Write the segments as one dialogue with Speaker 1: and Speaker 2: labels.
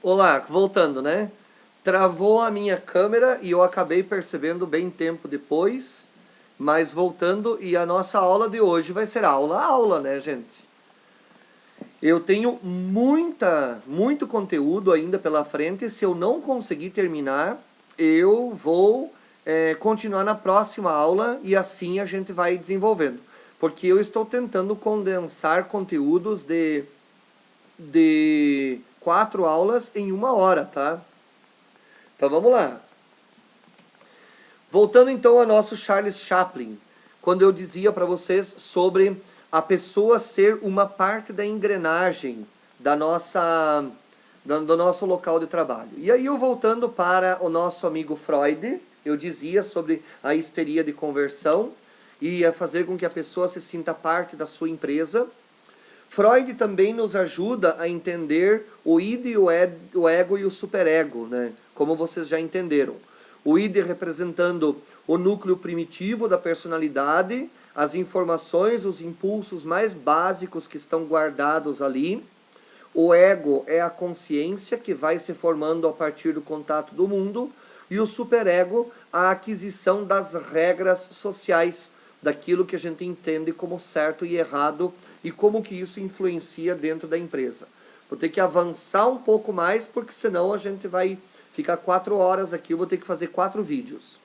Speaker 1: Olá, voltando, né? Travou a minha câmera e eu acabei percebendo bem tempo depois, mas voltando, e a nossa aula de hoje vai ser aula, né, gente? Eu tenho muito conteúdo ainda pela frente, e se eu não conseguir terminar, eu vou continuar na próxima aula e assim a gente vai desenvolvendo. Porque eu estou tentando condensar conteúdos de 4 aulas em 1 hora, tá? Então vamos lá. Voltando então ao nosso Charles Chaplin, quando eu dizia para vocês sobre a pessoa ser uma parte da engrenagem do nosso local de trabalho. E aí eu voltando para o nosso amigo Freud, eu dizia sobre a histeria de conversão e a fazer com que a pessoa se sinta parte da sua empresa. Freud também nos ajuda a entender o id, o ego e o superego, né? Como vocês já entenderam. O id representando o núcleo primitivo da personalidade, as informações, os impulsos mais básicos que estão guardados ali. O ego é a consciência que vai se formando a partir do contato do mundo. E o superego, a aquisição das regras sociais, daquilo que a gente entende como certo e errado e como que isso influencia dentro da empresa. Vou ter que avançar um pouco mais, porque senão a gente vai ficar 4 horas aqui, eu vou ter que fazer 4 vídeos.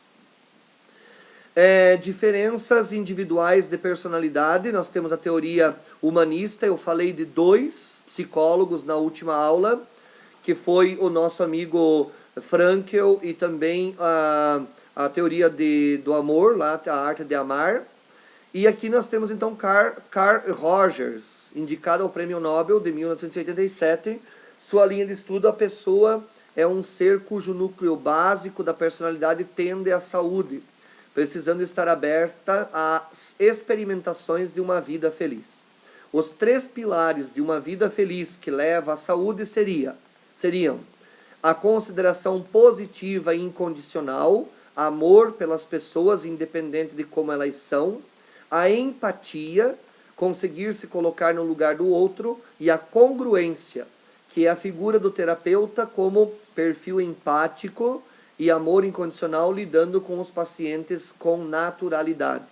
Speaker 1: Diferenças individuais de personalidade, nós temos a teoria humanista, eu falei de 2 psicólogos na última aula, que foi o nosso amigo Frankl e também a teoria do amor, lá, a arte de amar. E aqui nós temos então Carl Rogers, indicado ao Prêmio Nobel de 1987. Sua linha de estudo, a pessoa é um ser cujo núcleo básico da personalidade tende à saúde, precisando estar aberta às experimentações de uma vida feliz. Os 3 pilares de uma vida feliz que leva à saúde seriam a consideração positiva e incondicional, amor pelas pessoas independente de como elas são, a empatia, conseguir se colocar no lugar do outro, e a congruência, que é a figura do terapeuta como perfil empático e amor incondicional, lidando com os pacientes com naturalidade.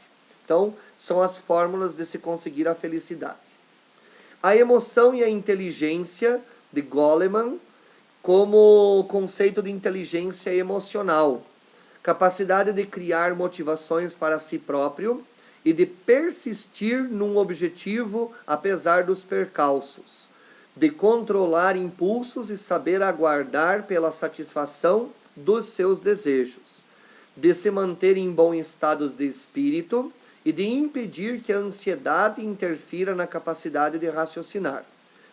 Speaker 1: Então, são as fórmulas de se conseguir a felicidade. A emoção e a inteligência, de Goleman, como conceito de inteligência emocional, capacidade de criar motivações para si próprio e de persistir num objetivo apesar dos percalços, de controlar impulsos e saber aguardar pela satisfação dos seus desejos, de se manter em bom estado de espírito e de impedir que a ansiedade interfira na capacidade de raciocinar,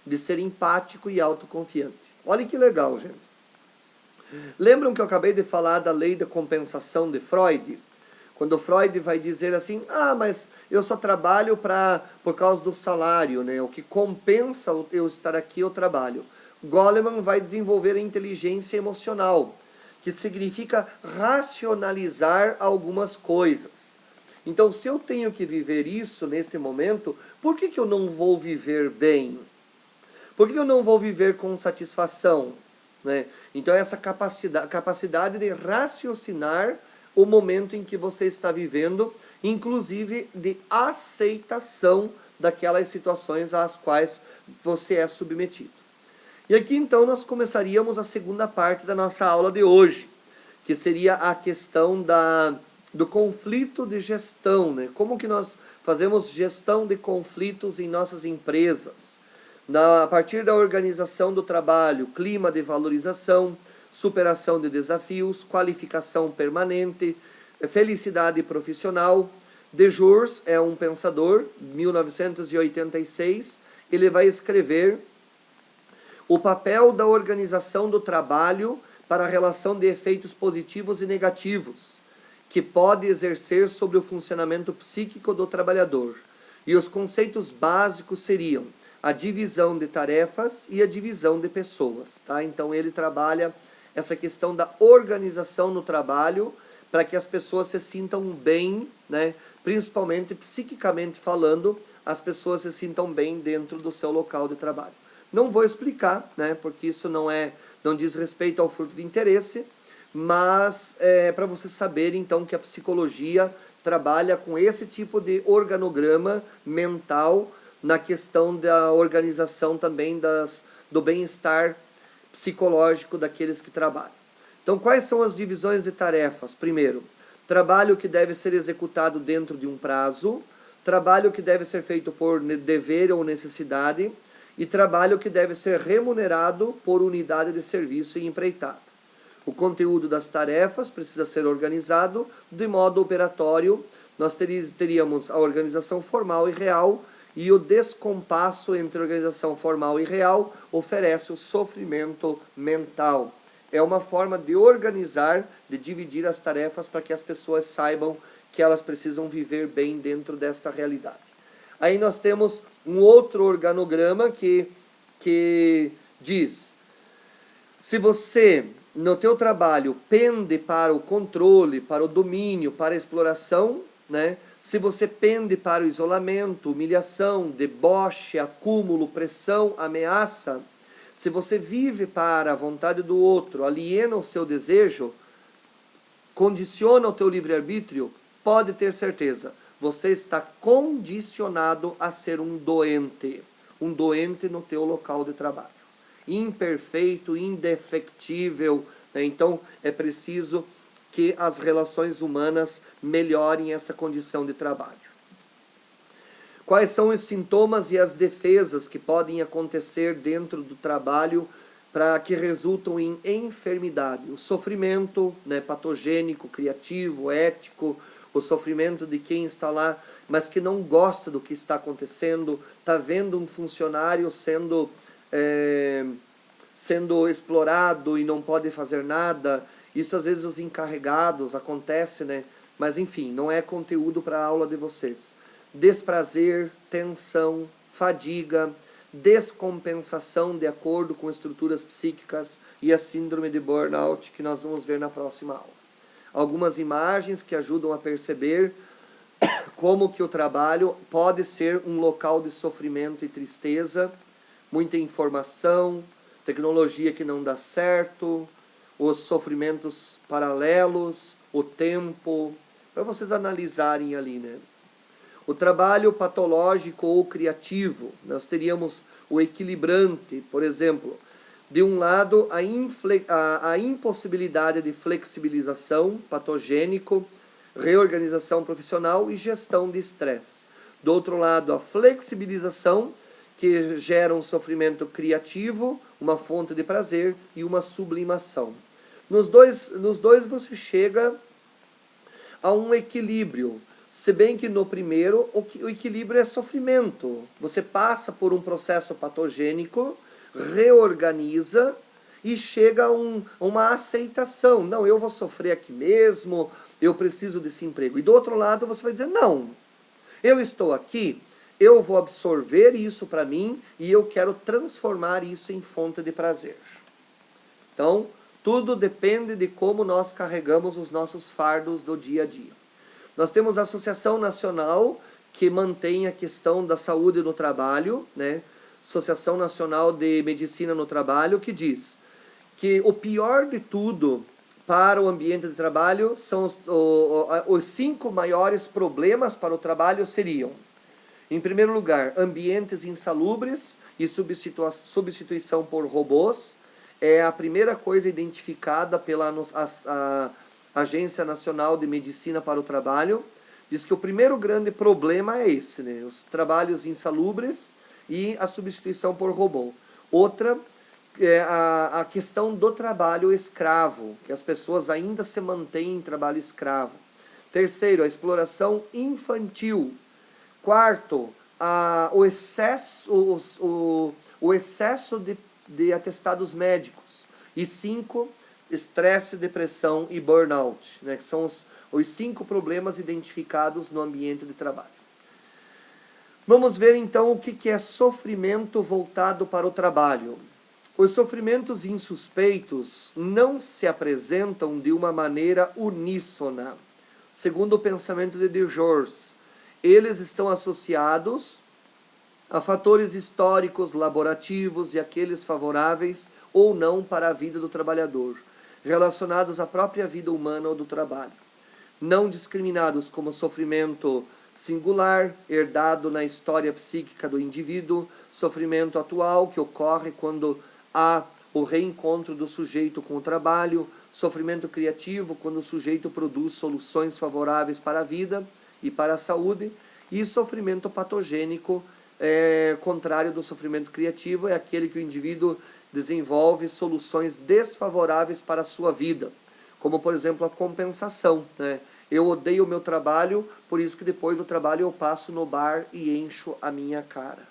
Speaker 1: de ser empático e autoconfiante. Olha que legal, gente. Lembram que eu acabei de falar da lei da compensação de Freud? Quando Freud vai dizer assim, mas eu só trabalho por causa do salário, né? O que compensa eu estar aqui é o trabalho. Goleman vai desenvolver a inteligência emocional, que significa racionalizar algumas coisas. Então, se eu tenho que viver isso nesse momento, por que eu não vou viver bem? Por que eu não vou viver com satisfação? Né? Então, essa capacidade de raciocinar o momento em que você está vivendo, inclusive de aceitação daquelas situações às quais você é submetido. E aqui então nós começaríamos a segunda parte da nossa aula de hoje, que seria a questão do conflito de gestão, né? Como que nós fazemos gestão de conflitos em nossas empresas, a partir da organização do trabalho, clima de valorização, superação de desafios, qualificação permanente, felicidade profissional. De Jours é um pensador, 1986, ele vai escrever o papel da organização do trabalho para a relação de efeitos positivos e negativos, que pode exercer sobre o funcionamento psíquico do trabalhador. E os conceitos básicos seriam a divisão de tarefas e a divisão de pessoas. Tá? Então ele trabalha essa questão da organização no trabalho para que as pessoas se sintam bem, né? Principalmente psiquicamente falando, as pessoas se sintam bem dentro do seu local de trabalho. Não vou explicar, né? Porque isso não é não diz respeito ao fruto de interesse, mas para você saber então que a psicologia trabalha com esse tipo de organograma mental na questão da organização também do bem-estar psicológico daqueles que trabalham. Então, quais são as divisões de tarefas? Primeiro, trabalho que deve ser executado dentro de um prazo, trabalho que deve ser feito por dever ou necessidade, e trabalho que deve ser remunerado por unidade de serviço e empreitada. O conteúdo das tarefas precisa ser organizado de modo operatório. Nós teríamos a organização formal e real, e o descompasso entre organização formal e real oferece o sofrimento mental. É uma forma de organizar, de dividir as tarefas para que as pessoas saibam que elas precisam viver bem dentro desta realidade. Aí nós temos um outro organograma que diz: se você, no teu trabalho, pende para o controle, para o domínio, para a exploração, né? Se você pende para o isolamento, humilhação, deboche, acúmulo, pressão, ameaça, se você vive para a vontade do outro, aliena o seu desejo, condiciona o teu livre-arbítrio, pode ter certeza, você está condicionado a ser um doente no teu local de trabalho. Imperfeito, indefectível, né? Então é preciso que as relações humanas melhorem essa condição de trabalho. Quais são os sintomas e as defesas que podem acontecer dentro do trabalho para que resultam em enfermidade? O sofrimento, né, patogênico, criativo, ético, o sofrimento de quem está lá, mas que não gosta do que está acontecendo, está vendo um funcionário sendo explorado e não pode fazer nada. Isso às vezes os encarregados acontece, né? Mas enfim, não é conteúdo para a aula de vocês. Desprazer, tensão, fadiga, descompensação de acordo com estruturas psíquicas e a síndrome de burnout, que nós vamos ver na próxima aula. Algumas imagens que ajudam a perceber como que o trabalho pode ser um local de sofrimento e tristeza, muita informação, tecnologia que não dá certo, os sofrimentos paralelos, o tempo, para vocês analisarem ali, né? O trabalho patológico ou criativo, nós teríamos o equilibrante, por exemplo, de um lado a impossibilidade de flexibilização, patogênico, reorganização profissional e gestão de estresse. Do outro lado, a flexibilização, que gera um sofrimento criativo, uma fonte de prazer e uma sublimação. Nos dois você chega a um equilíbrio, se bem que no primeiro o equilíbrio é sofrimento. Você passa por um processo patogênico, reorganiza e chega a uma aceitação. Não, eu vou sofrer aqui mesmo, eu preciso desse emprego. E do outro lado você vai dizer, não, eu estou aqui, eu vou absorver isso para mim e eu quero transformar isso em fonte de prazer. Então, tudo depende de como nós carregamos os nossos fardos do dia a dia. Nós temos a Associação Nacional, que mantém a questão da saúde no trabalho, né? Associação Nacional de Medicina no Trabalho, que diz que o pior de tudo para o ambiente de trabalho são os 5 maiores problemas para o trabalho seriam: em primeiro lugar, ambientes insalubres e substituição por robôs. É a primeira coisa identificada pela Agência Nacional de Medicina para o Trabalho. Diz que o primeiro grande problema é esse, né? Os trabalhos insalubres e a substituição por robô. Outra é a questão do trabalho escravo, que as pessoas ainda se mantêm em trabalho escravo. Terceiro, a exploração infantil. Quarto, o excesso de atestados médicos. E 5, estresse, depressão e burnout, né, que são os 5 problemas identificados no ambiente de trabalho. Vamos ver então o que é sofrimento voltado para o trabalho. Os sofrimentos insuspeitos não se apresentam de uma maneira uníssona. Segundo o pensamento de Dejors, eles estão associados a fatores históricos, laborativos e aqueles favoráveis ou não para a vida do trabalhador, relacionados à própria vida humana ou do trabalho, não discriminados como sofrimento singular, herdado na história psíquica do indivíduo, sofrimento atual que ocorre quando há o reencontro do sujeito com o trabalho, sofrimento criativo quando o sujeito produz soluções favoráveis para a vida e para a saúde, e sofrimento patogênico, contrário do sofrimento criativo, é aquele que o indivíduo desenvolve soluções desfavoráveis para a sua vida, como por exemplo a compensação, né? Eu odeio o meu trabalho, por isso que depois do trabalho eu passo no bar e encho a minha cara.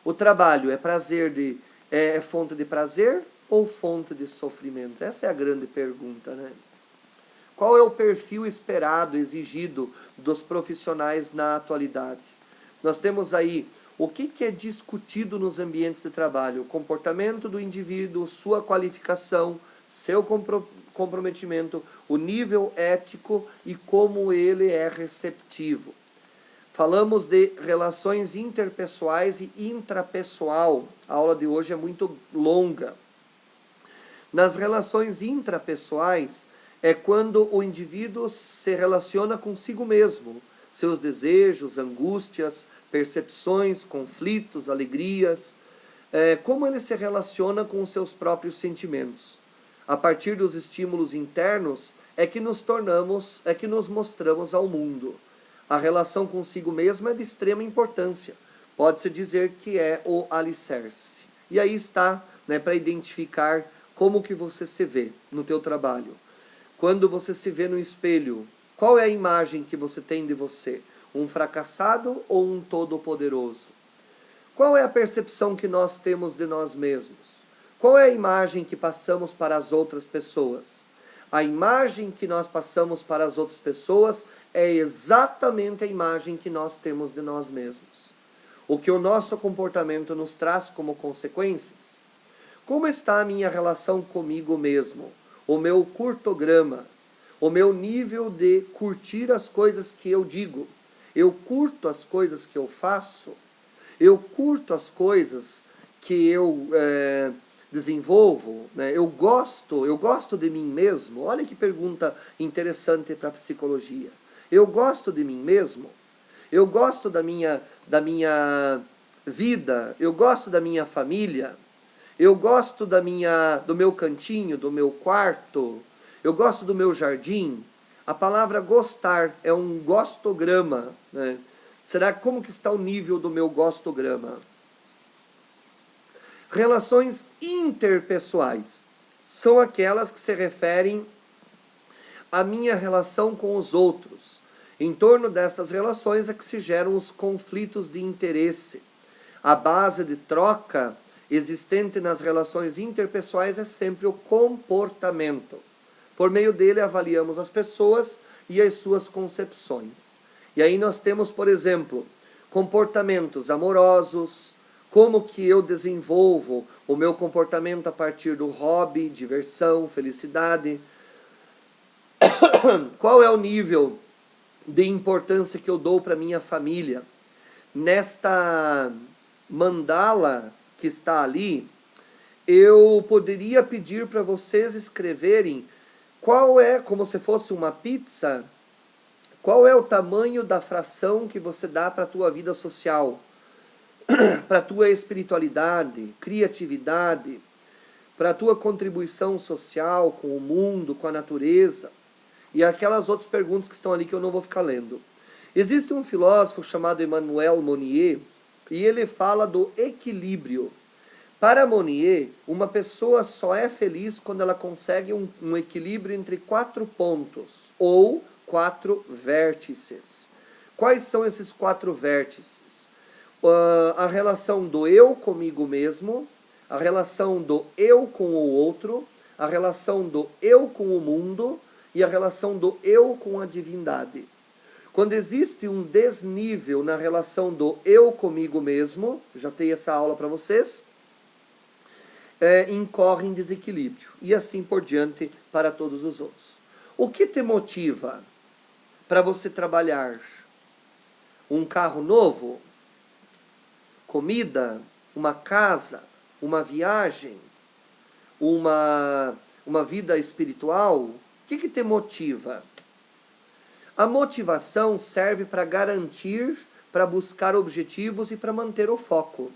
Speaker 1: O trabalho é fonte de prazer ou fonte de sofrimento? Essa é a grande pergunta, né? Qual é o perfil esperado, exigido dos profissionais na atualidade? Nós temos aí o que é discutido nos ambientes de trabalho: o comportamento do indivíduo, sua qualificação, seu comprometimento, o nível ético e como ele é receptivo. Falamos de relações interpessoais e intrapessoal. A aula de hoje é muito longa. Nas relações intrapessoais é quando o indivíduo se relaciona consigo mesmo, seus desejos, angústias, percepções, conflitos, alegrias, como ele se relaciona com os seus próprios sentimentos. A partir dos estímulos internos é que nos mostramos ao mundo. A relação consigo mesmo é de extrema importância. Pode-se dizer que é o alicerce. E aí está, né, para identificar como que você se vê no teu trabalho. Quando você se vê no espelho, qual é a imagem que você tem de você? Um fracassado ou um todo-poderoso? Qual é a percepção que nós temos de nós mesmos? Qual é a imagem que passamos para as outras pessoas? A imagem que nós passamos para as outras pessoas é exatamente a imagem que nós temos de nós mesmos. O que o nosso comportamento nos traz como consequências? Como está a minha relação comigo mesmo? O meu curtograma? O meu nível de curtir as coisas que eu digo? Eu curto as coisas que eu faço? Eu curto as coisas que eu desenvolvo, né? Eu gosto de mim mesmo. Olha que pergunta interessante para a psicologia. Eu gosto de mim mesmo? Eu gosto da minha vida? Eu gosto da minha família? Eu gosto do meu cantinho, do meu quarto? Eu gosto do meu jardim? A palavra gostar é um gostograma, né? Como que está o nível do meu gostograma? Relações interpessoais são aquelas que se referem à minha relação com os outros. Em torno destas relações é que se geram os conflitos de interesse. A base de troca existente nas relações interpessoais é sempre o comportamento. Por meio dele avaliamos as pessoas e as suas concepções. E aí nós temos, por exemplo, comportamentos amorosos. Como que eu desenvolvo o meu comportamento a partir do hobby, diversão, felicidade? Qual é o nível de importância que eu dou para minha família? Nesta mandala que está ali, eu poderia pedir para vocês escreverem qual é, como se fosse uma pizza, qual é o tamanho da fração que você dá para a tua vida social, para a tua espiritualidade, criatividade, para a tua contribuição social com o mundo, com a natureza, e aquelas outras perguntas que estão ali que eu não vou ficar lendo. Existe um filósofo chamado Emmanuel Monnier, e ele fala do equilíbrio. Para Monnier, uma pessoa só é feliz quando ela consegue um equilíbrio entre 4 pontos, ou 4 vértices. Quais são esses 4 vértices? A relação do eu comigo mesmo, a relação do eu com o outro, a relação do eu com o mundo e a relação do eu com a divindade. Quando existe um desnível na relação do eu comigo mesmo, já dei essa aula para vocês, incorre em desequilíbrio. E assim por diante para todos os outros. O que te motiva para você trabalhar? Um carro novo? comida, uma casa, uma viagem, uma vida espiritual? O que te motiva? A motivação serve para garantir, para buscar objetivos e para manter o foco.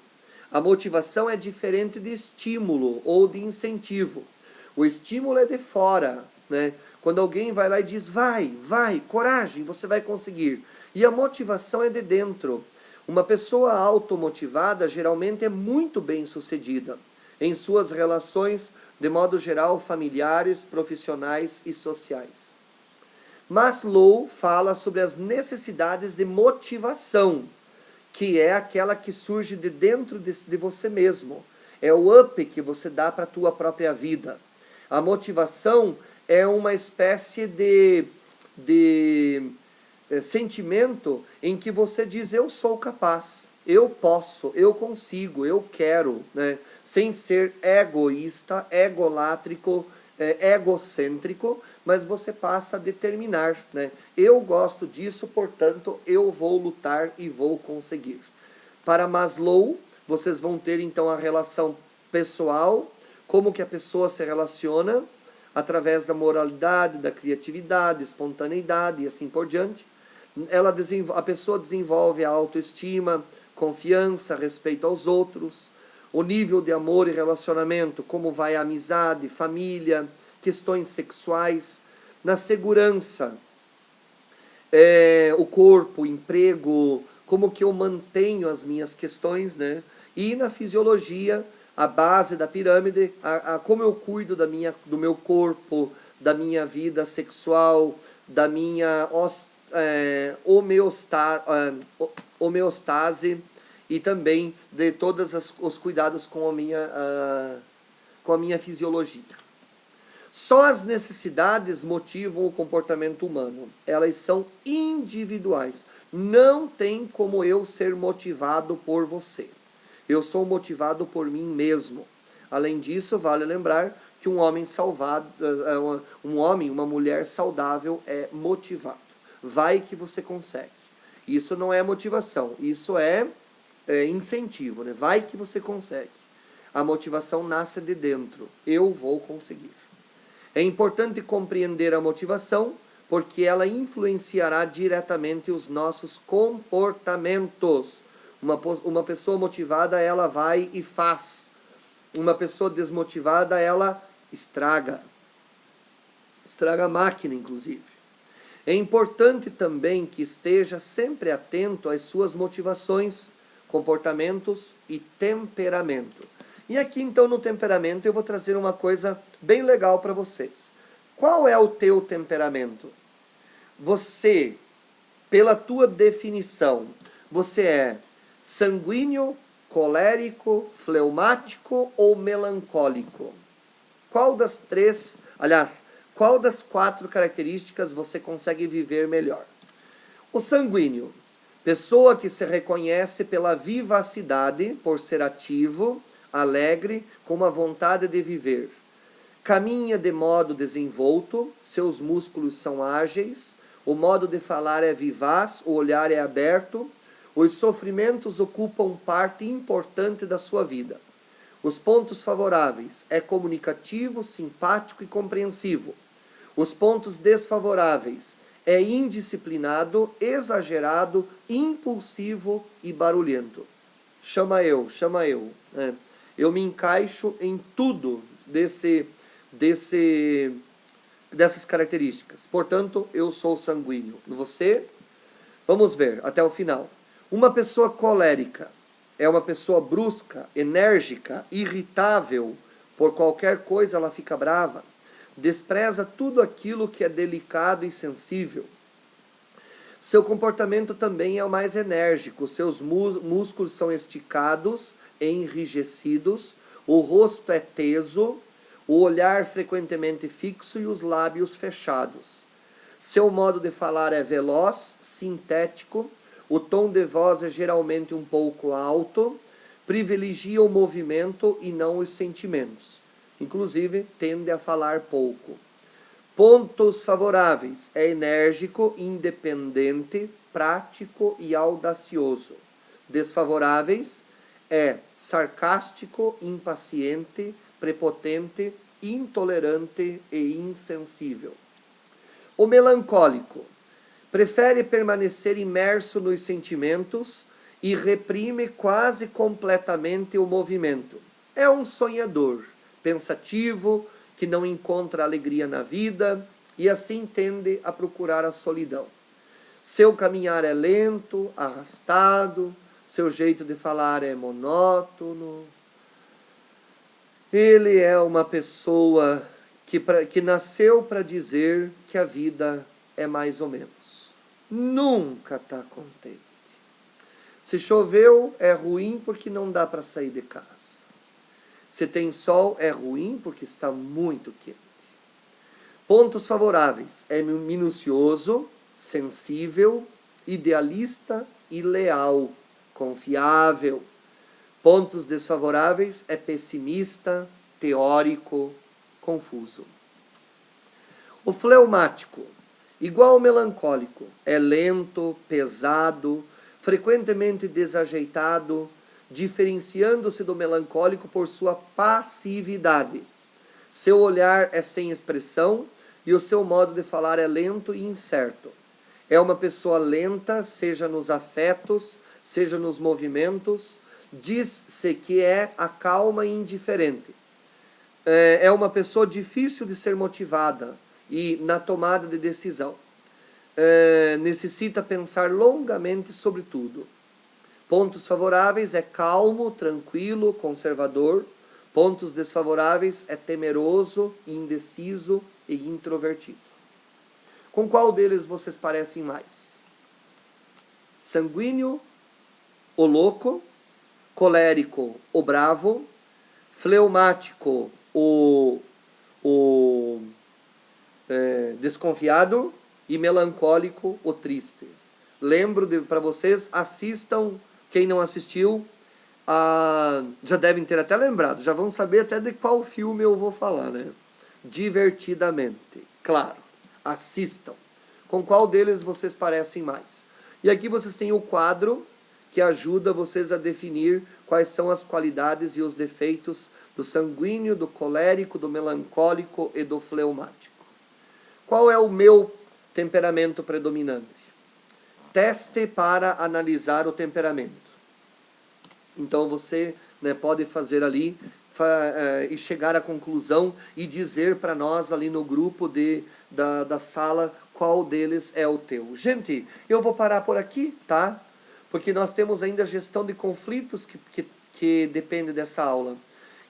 Speaker 1: A motivação é diferente de estímulo ou de incentivo. O estímulo é de fora, né? Quando alguém vai lá e diz, vai, coragem, você vai conseguir. E a motivação é de dentro. Uma pessoa automotivada geralmente é muito bem sucedida em suas relações, de modo geral, familiares, profissionais e sociais. Maslow fala sobre as necessidades de motivação, que é aquela que surge de dentro de você mesmo. É o up que você dá para a tua própria vida. A motivação é uma espécie de sentimento em que você diz, eu sou capaz, eu posso, eu consigo, eu quero, né? Sem ser egoísta, egolátrico, egocêntrico, mas você passa a determinar, né? Eu gosto disso, portanto, eu vou lutar e vou conseguir. Para Maslow, vocês vão ter então a relação pessoal, como que a pessoa se relaciona, através da moralidade, da criatividade, espontaneidade e assim por diante. A pessoa desenvolve a autoestima, confiança, respeito aos outros, o nível de amor e relacionamento, como vai a amizade, família, questões sexuais, na segurança, o corpo, o emprego, como que eu mantenho as minhas questões, né? E na fisiologia, a base da pirâmide, como eu cuido do meu corpo, da minha vida sexual, da minha homeostase e também de todos os cuidados com a minha fisiologia. Só as necessidades motivam o comportamento humano. Elas são individuais. Não tem como eu ser motivado por você. Eu sou motivado por mim mesmo. Além disso, vale lembrar que um homem uma mulher saudável é motivado. Vai que você consegue. Isso não é motivação, isso é incentivo, né? Vai que você consegue. A motivação nasce de dentro. Eu vou conseguir. É importante compreender a motivação, porque ela influenciará diretamente os nossos comportamentos. Uma pessoa motivada, ela vai e faz. Uma pessoa desmotivada, ela estraga. Estraga a máquina, inclusive. É importante também que esteja sempre atento às suas motivações, comportamentos e temperamento. E aqui, então, no temperamento, eu vou trazer uma coisa bem legal para vocês. Qual é o teu temperamento? Você, pela tua definição, você é sanguíneo, colérico, fleumático ou melancólico? Qual das três, aliás, qual das 4 características você consegue viver melhor? O sanguíneo, pessoa que se reconhece pela vivacidade, por ser ativo, alegre, com uma vontade de viver. Caminha de modo desenvolto, seus músculos são ágeis, o modo de falar é vivaz, o olhar é aberto, os sofrimentos ocupam parte importante da sua vida. Os pontos favoráveis é comunicativo, simpático e compreensivo. Os pontos desfavoráveis é indisciplinado, exagerado, impulsivo e barulhento. Chama eu. Eu me encaixo em tudo dessas características. Portanto, eu sou sanguíneo. Você? Vamos ver até o final. Uma pessoa colérica é uma pessoa brusca, enérgica, irritável. Por qualquer coisa ela fica brava. Despreza tudo aquilo que é delicado e sensível. Seu comportamento também é o mais enérgico. Seus músculos são esticados, enrijecidos. O rosto é teso. O olhar frequentemente fixo e os lábios fechados. Seu modo de falar é veloz, sintético. O tom de voz é geralmente um pouco alto. Privilegia o movimento e não os sentimentos. Inclusive, tende a falar pouco. Pontos favoráveis: é enérgico, independente, prático e audacioso. Desfavoráveis: é sarcástico, impaciente, prepotente, intolerante e insensível. O melancólico prefere permanecer imerso nos sentimentos e reprime quase completamente o movimento. É um sonhador, pensativo, que não encontra alegria na vida e assim tende a procurar a solidão. Seu caminhar é lento, arrastado, seu jeito de falar é monótono. Ele é uma pessoa que nasceu para dizer que a vida é mais ou menos. Nunca está contente. Se choveu, é ruim porque não dá para sair de casa. Se tem sol, é ruim porque está muito quente. Pontos favoráveis: é minucioso, sensível, idealista e leal, confiável. Pontos desfavoráveis: é pessimista, teórico, confuso. O fleumático, igual ao melancólico, é lento, pesado, frequentemente desajeitado, diferenciando-se do melancólico por sua passividade. Seu olhar é sem expressão e o seu modo de falar é lento e incerto. É uma pessoa lenta, seja nos afetos, seja nos movimentos. Diz-se que é acalma e indiferente. É uma pessoa difícil de ser motivada e na tomada de decisão. Necessita pensar longamente sobre tudo. Pontos favoráveis: é calmo, tranquilo, conservador. Pontos desfavoráveis: é temeroso, indeciso e introvertido. Com qual deles vocês parecem mais? Sanguíneo, o louco. Colérico, o bravo. Fleumático, o desconfiado. E melancólico, o triste. Lembro para vocês, assistam, quem não assistiu, já devem ter até lembrado, já vão saber até de qual filme eu vou falar, né? Divertidamente. Claro, assistam. Com qual deles vocês parecem mais? E aqui vocês têm o quadro que ajuda vocês a definir quais são as qualidades e os defeitos do sanguíneo, do colérico, do melancólico e do fleumático. Qual é o meu temperamento predominante? Teste para analisar o temperamento. Então você, né, pode fazer ali e chegar à conclusão e dizer para nós ali no grupo da sala qual deles é o teu. Gente, eu vou parar por aqui, tá? Porque nós temos ainda gestão de conflitos que depende dessa aula.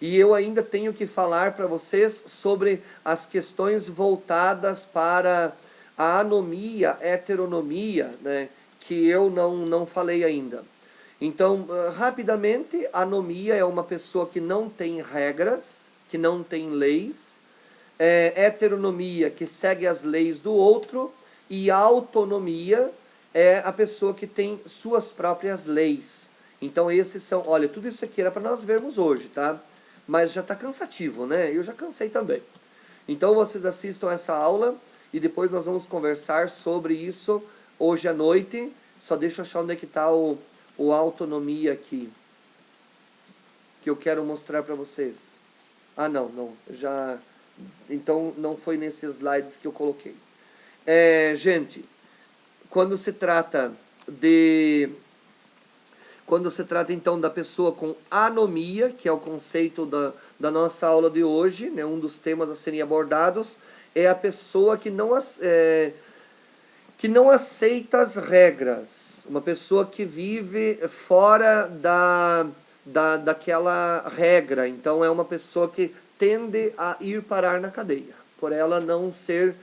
Speaker 1: E eu ainda tenho que falar para vocês sobre as questões voltadas para a anomia, heteronomia, né, que eu não falei ainda. Então, rapidamente, anomia é uma pessoa que não tem regras, que não tem leis. Heteronomia, que segue as leis do outro. E autonomia é a pessoa que tem suas próprias leis. Então, esses são... Olha, tudo isso aqui era para nós vermos hoje, tá? Mas já está cansativo, né? Eu já cansei também. Então, vocês assistam essa aula e depois nós vamos conversar sobre isso hoje à noite. Só deixa eu achar onde é que está o autonomia aqui, que eu quero mostrar para vocês. Ah, não, já... Então, não foi nesse slide que eu coloquei. Gente, quando se trata então da pessoa com anomia, que é o conceito da nossa aula de hoje, né, um dos temas a serem abordados, é a pessoa que não aceita as regras, uma pessoa que vive fora daquela regra. Então é uma pessoa que tende a ir parar na cadeia, por ela não ser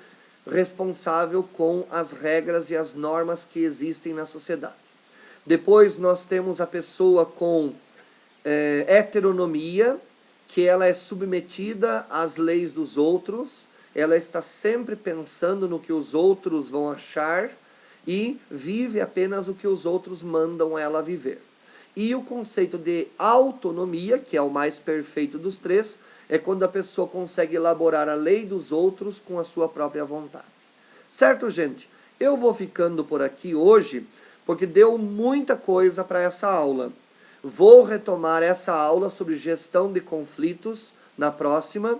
Speaker 1: responsável com as regras e as normas que existem na sociedade. Depois nós temos a pessoa com heteronomia, que ela é submetida às leis dos outros, ela está sempre pensando no que os outros vão achar e vive apenas o que os outros mandam ela viver. E o conceito de autonomia, que é o mais perfeito dos três, é quando a pessoa consegue elaborar a lei dos outros com a sua própria vontade. Certo, gente? Eu vou ficando por aqui hoje, porque deu muita coisa para essa aula. Vou retomar essa aula sobre gestão de conflitos na próxima,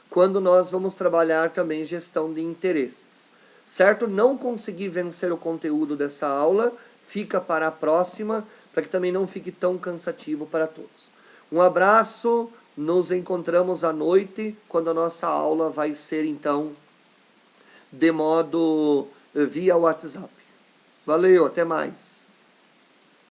Speaker 1: quando nós vamos trabalhar também gestão de interesses. Certo? Não consegui vencer o conteúdo dessa aula, fica para a próxima, para que também não fique tão cansativo para todos. Um abraço, nos encontramos à noite, quando a nossa aula vai ser, então, de modo via WhatsApp. Valeu, até mais.